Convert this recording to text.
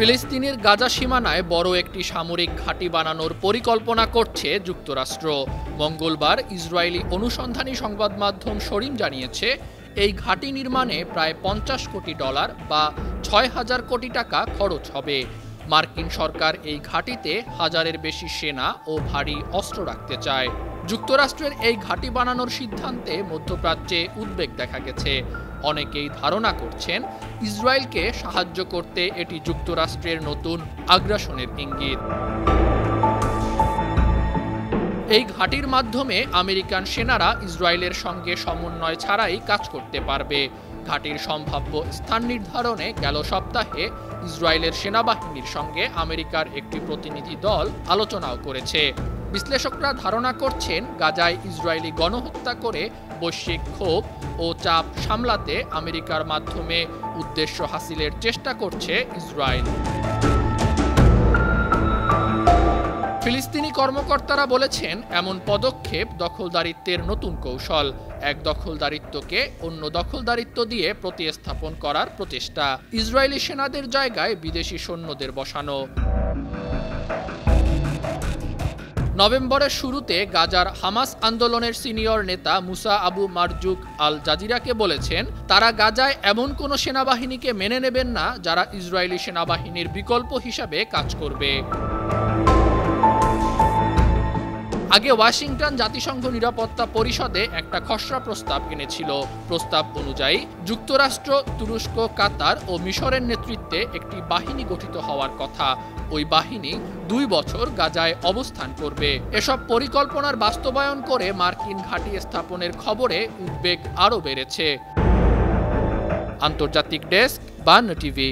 ফিলিস্তিনের গাজা সীমানায় বড় একটি সামরিক ঘাঁটি বানানোর পরিকল্পনা করছে যুক্তরাষ্ট্র। মঙ্গলবার ইসরায়েলি অনুসন্ধানী সংবাদ মাধ্যম শরিম জানিয়েছে, এই ঘাঁটি নির্মাণে প্রায় $50 কোটি বা ৬,০০০ কোটি টাকা খরচ হবে। মার্কিন সরকার এই ঘাঁটিতে ১,০০০-এর বেশি সেনা ও ভারী অস্ত্র রাখতে চায়। যুক্তরাষ্ট্রের এই ঘাঁটি বানানোর সিদ্ধান্তে মধ্যপ্রাচ্যে উদ্বেগ দেখা গেছে। অনেকেই ধারণা করছেন, ইসরায়েলকে সাহায্য করতে এটি যুক্তরাষ্ট্রের নতুন আগ্রাসনের ইঙ্গিত। এই ঘাঁটির মাধ্যমে আমেরিকান সেনারা ইসরায়েলের সঙ্গে সমন্বয় ছাড়াই কাজ করতে পারবে। ঘাঁটির সম্ভাব্য স্থান নির্ধারণে গেল সপ্তাহে ইসরায়েলের সেনাবাহিনীর সঙ্গে আমেরিকার একটি প্রতিনিধি দল আলোচনাও করেছে। বিশ্লেষকরা ধারণা করছেন, গাজায় ইসরায়েলি গণহত্যা করে বৈশ্বিক ক্ষোভ ও চাপ সামলাতে আমেরিকার মাধ্যমে উদ্দেশ্য হাসিলের চেষ্টা করছে ইসরায়েল। ফিলিস্তিনি কর্মকর্তারা বলেছেন, এমন পদক্ষেপ দখলদারিত্বের নতুন কৌশল, এক দখলদারিত্বকে অন্য দখলদারিত্ব দিয়ে প্রতিস্থাপন করার প্রচেষ্টা। ইসরায়েলি সেনাদের জায়গায় বিদেশি সৈন্যদের বসানো। নভেম্বরের শুরুতে গাজার হামাস আন্দোলনের সিনিয়র নেতা মুসা আবু মারজুক আল জাজিরাকে বলেছেন, তারা গাজায় এমন কোনো সেনাবাহিনীকে মেনে নেবেন না যারা ইসরায়েলি সেনাবাহিনীর বিকল্প হিসাবে কাজ করবে। আগে ওয়াশিংটন জাতিসংঘ নিরাপত্তা পরিষদে একটা খসড়া প্রস্তাব এনেছিল। প্রস্তাব অনুযায়ী যুক্তরাষ্ট্র, তুরস্ক, কাতার ও মিশরের নেতৃত্বে একটি বাহিনী গঠিত হওয়ার কথা। ওই বাহিনী 2 বছর গাজায় অবস্থান করবে। এসব পরিকল্পনার বাস্তবায়ন করে মার্কিন ঘাঁটি স্থাপনের খবরে উদ্বেগ আরও বেড়েছে। আন্তর্জাতিক ডেস্ক, বান টিভি।